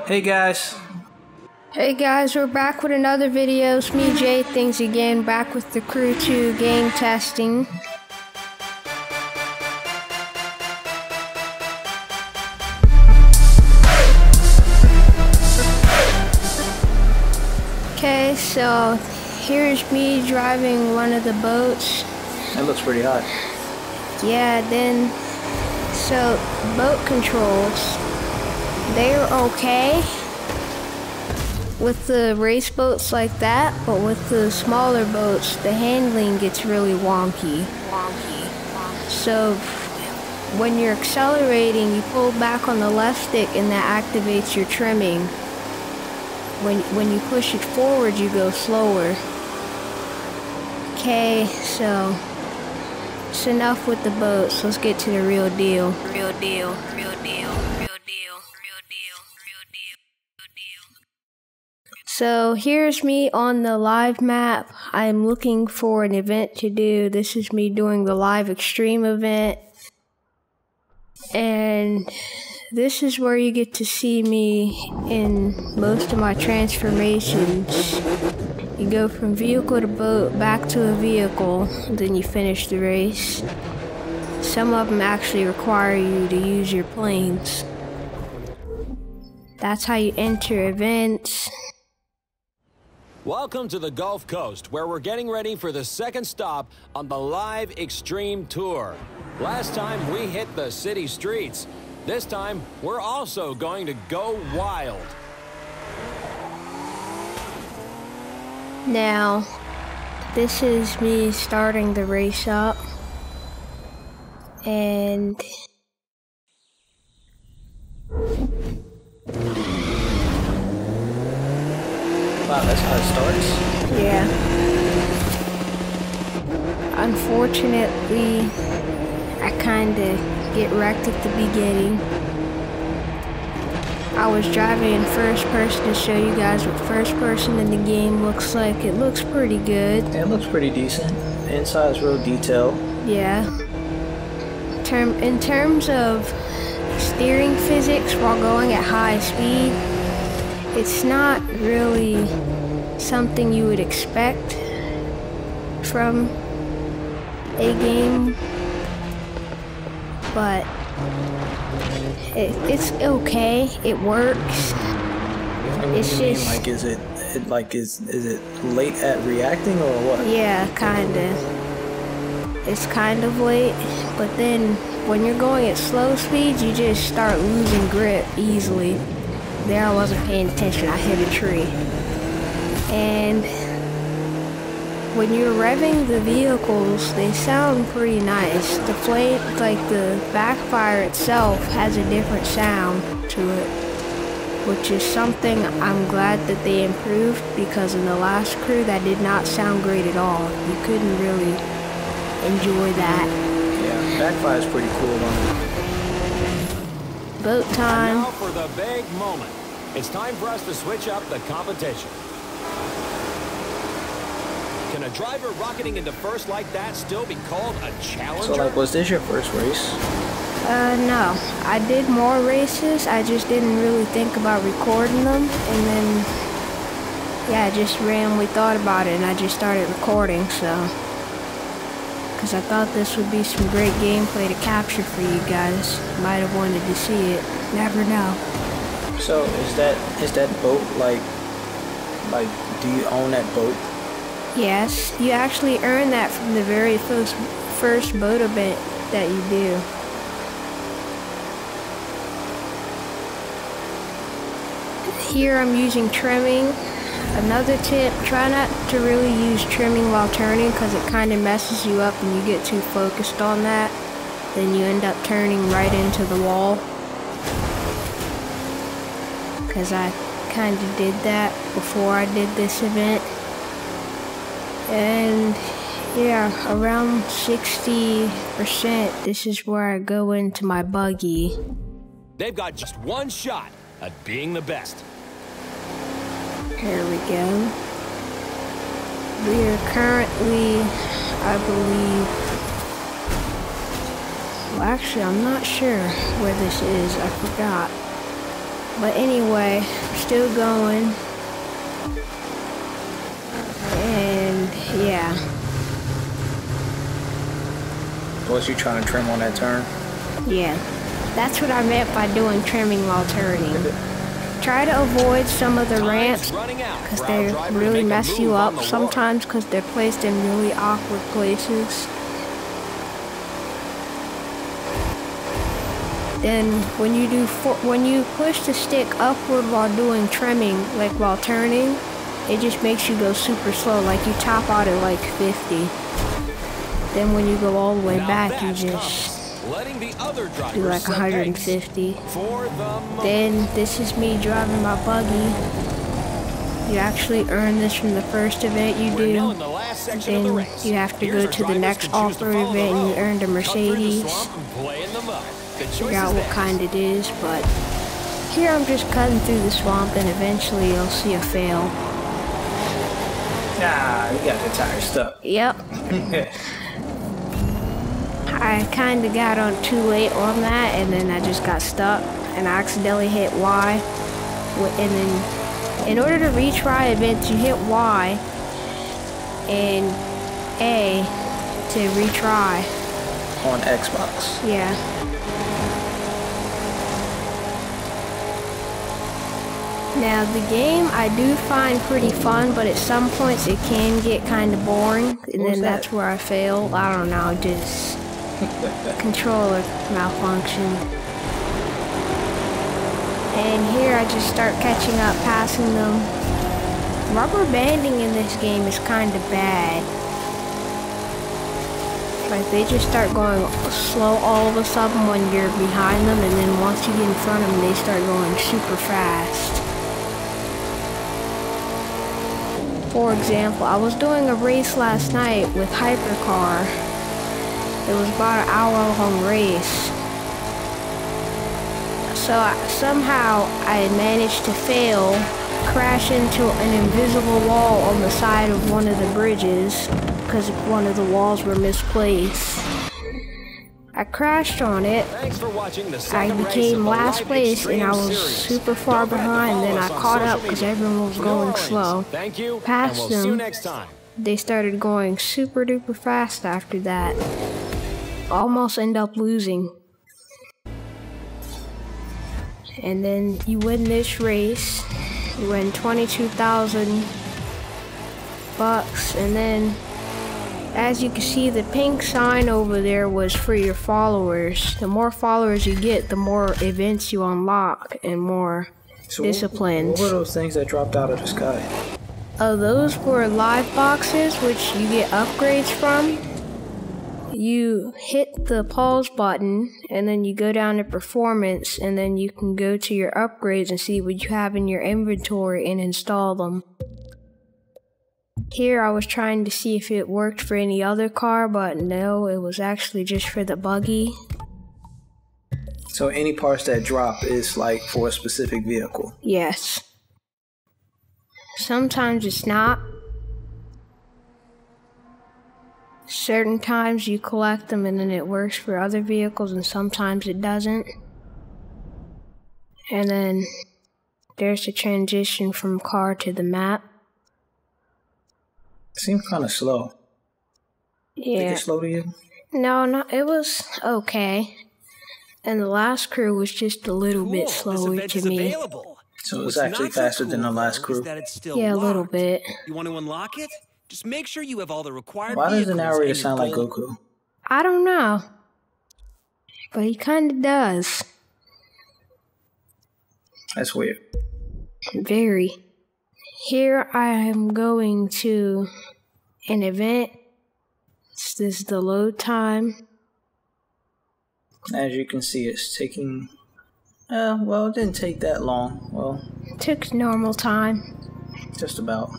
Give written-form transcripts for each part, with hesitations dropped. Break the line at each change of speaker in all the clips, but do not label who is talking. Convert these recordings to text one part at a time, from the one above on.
Hey guys.
Hey guys, we're back with another video. It's me, Jay, Thingz again, back with the Crew 2 game testing. Okay, so here's me driving one of the boats.
That looks pretty hot.
Yeah, then, so boat controls, they're okay with the race boats like that, but with the smaller boats, the handling gets really wonky. So when you're accelerating, you pull back on the left stick and that activates your trimming. When you push it forward, you go slower. Okay, so it's enough with the boats. Let's get to the real deal. So here's me on the live map. I'm looking for an event to do. This is me doing the live extreme event. And this is where you get to see me in most of my transformations. You go from vehicle to boat, back to a vehicle, then you finish the race. Some of them actually require you to use your planes. That's how you enter events.
Welcome to the Gulf Coast, where we're getting ready for the second stop on the Live Extreme Tour. Last time we hit the city streets. This time, we're also going to go wild.
Now, this is me starting the race up. And
Wow, that's how it starts?
yeah. Unfortunately, I kinda get wrecked at the beginning. I was driving in first person to show you guys what first person in the game looks like. It looks pretty good.
Yeah, it looks pretty decent. The inside's real detailed.
Yeah. In terms of steering physics while going at high speed, it's not really something you would expect from a game, but it's okay. It works. It's just
like, is it late at reacting or what?
Yeah, kinda. It's kind of late, but then when you're going at slow speeds, you just start losing grip easily. There I wasn't paying attention, I hit a tree. And when you're revving the vehicles, they sound pretty nice. The flame, like the backfire itself, has a different sound to it, which is something I'm glad that they improved, because in the last crew that did not sound great at all. You couldn't really enjoy that.
Yeah, backfire's pretty cool on it.
Boat time.
And now for the big moment. It's time for us to switch up the competition. Can a driver rocketing into first like that still be called a challenger?
So, like, was this your first race?
No. I did more races, I just didn't really think about recording them, and then, yeah, I just randomly thought about it, and I just started recording, so. Because I thought this would be some great gameplay to capture for you guys. Might have wanted to see it. Never know.
So, is that boat, like, do you own that boat?
Yes, you actually earn that from the very first boat event that you do. Here I'm using trimming. Another tip, try not to really use trimming while turning, because it kind of messes you up and you get too focused on that. Then you end up turning right into the wall. Because I kind of did that before I did this event. And yeah, around 60%, this is where I go into my buggy.
They've got just one shot at being the best.
Here we go. We are currently, I believe, well, actually, I'm not sure where this is. I forgot. But anyway, still going. And yeah.
Was you trying to trim on that turn?
Yeah. That's what I meant by doing trimming while turning. Try to avoid some of the ramps because they really mess you up sometimes because they're placed in really awkward places. Then when you push the stick upward while doing trimming, like while turning, it just makes you go super slow, like you top out at like 50. Then when you go all the way back, you just do like 150. Then this is me driving my buggy. You actually earn this from the first event you do. Then you have to go to the next off-road event and you earned a Mercedes. Figure out what kind it is, but here I'm just cutting through the swamp and eventually you'll see a fail.
Nah, you got the tire stuck.
Yep. I kinda got on too late on that and then I just got stuck and I accidentally hit Y. And then in order to retry events you hit Y and A to retry.
On Xbox.
Yeah. Now the game I do find pretty fun, but at some points it can get kind of boring, and then that's where I fail. I don't know, just controller malfunction. And here I just start catching up, passing them. Rubber banding in this game is kind of bad. Like they just start going slow all of a sudden when you're behind them, and then once you get in front of them, they start going super fast. For example, I was doing a race last night with Hypercar. It was about an hour-long race. So somehow I managed to fail, crash into an invisible wall on the side of one of the bridges because one of the walls were misplaced. I crashed on it. I became last place and I was super far behind. Then I caught up because everyone was going slow. Passed them. They started going super duper fast after that. Almost end up losing. And then you win this race. You win 22,000 bucks, and then as you can see, the pink sign over there was for your followers. The more followers you get, the more events you unlock and more disciplines.
What were those things that dropped out of the sky?
Those were live boxes, which you get upgrades from. You hit the pause button, and then you go down to performance, and then you can go to your upgrades and see what you have in your inventory and install them. Here I was trying to see if it worked for any other car, but no, it was actually just for the buggy.
So any parts that drop is like for a specific vehicle?
Yes. Sometimes it's not. Certain times you collect them and then it works for other vehicles, and sometimes it doesn't. And then there's the transition from car to the map.
Seems kind of slow.
Yeah.
Think it's slow to you?
No, it was okay. And the last crew was just a little bit slower to me.
So it was actually faster than the last crew?
Yeah, a little bit.
You want to unlock it? Just make sure you have all the required
Why does the narrator sound like Goku?
I don't know. But he kind of does.
That's weird.
Very. Here I am going to an event. This is the load time.
As you can see, it's taking... well, it didn't take that long. Well,
it took normal time.
Just about.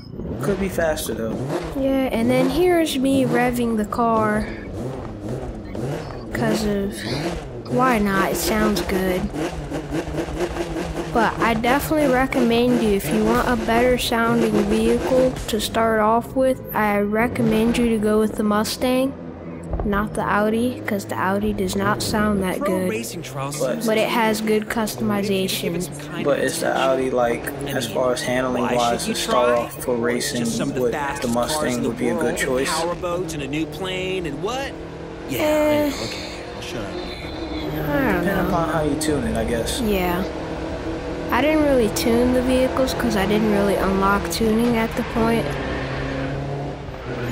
Could be faster though.
Yeah, and then here's me revving the car. Because of... why not? It sounds good. But I definitely recommend you, if you want a better sounding vehicle to start off with, I recommend you to go with the Mustang. not the Audi, because the Audi does not sound that
Pro
good.
racing trials
But-
seems
But it
to
has good
give it
customization.
some kind
But
of
is the
attention.
Audi like,
I
as
mean,
far as handling
why
wise,
should
to
you
start
try?
off for racing
Just some of the
with the
fastest cars in
Mustang
the
would be a good
world,
choice?
Powerboats and a new plane and what? Yeah,
Eh.
I know, okay, I'll shut up.
I don't
Depending
know.
upon how you tune it, I guess.
Yeah. I didn't really tune the vehicles because I didn't really unlock tuning at the point.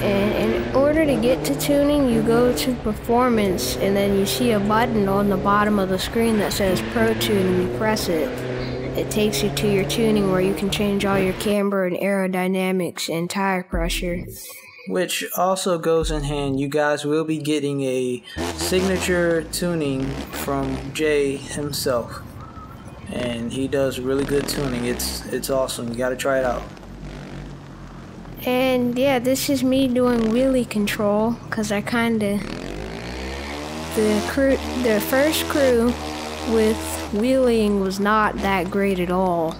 And in order to get to tuning, you go to performance and then you see a button on the bottom of the screen that says Pro Tune and you press it. It takes you to your tuning where you can change all your camber and aerodynamics and tire pressure.
Which also goes in hand. You guys will be getting a signature tuning from Jay himself. And he does really good tuning. It's awesome. You gotta try it out.
And yeah, this is me doing wheelie control because I kinda the first crew with wheeling was not that great at all.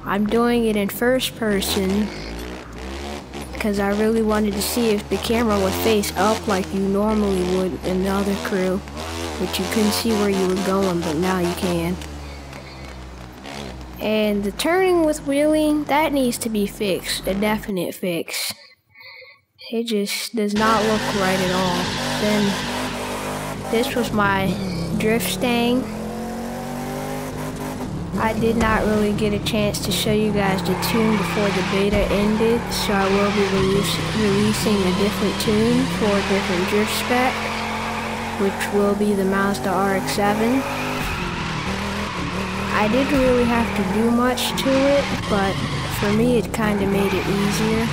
I'm doing it in first person because I really wanted to see if the camera would face up like you normally would in the other crew, which you couldn't see where you were going, but now you can. And the turning with wheeling, that needs to be fixed, a definite fix. It just does not look right at all. Then, this was my drift stang. I did not really get a chance to show you guys the tune before the beta ended, so I will be releasing a different tune for a different drift spec, which will be the Mazda RX-7. I didn't really have to do much to it, but for me it kind of made it easier.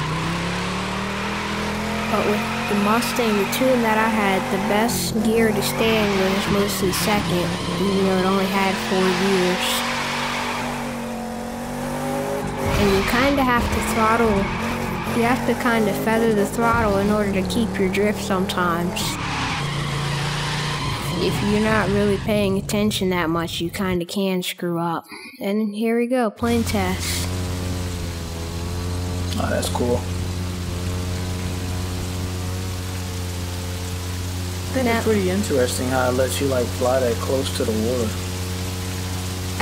But with the Mustang, the tune that I had, the best gear to stay in was mostly second, even though it only had 4 gears. And you kind of have to throttle, you have to kind of feather the throttle in order to keep your drift sometimes. If you're not really paying attention that much, you kind of can screw up. And here we go, plane test.
Oh, that's cool. I think it's pretty interesting how it lets you like fly that close to the water.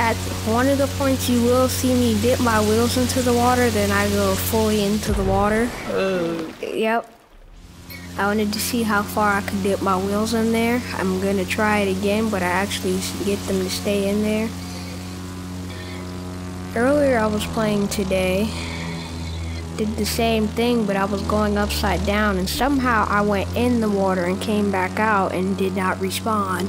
At one of the points you will see me dip my wheels into the water, then I go fully into the water. Yep. I wanted to see how far I could dip my wheels in there. I'm gonna try it again, but I actually get them to stay in there. Earlier I was playing today, did the same thing, but I was going upside down and somehow I went in the water and came back out and did not respawn.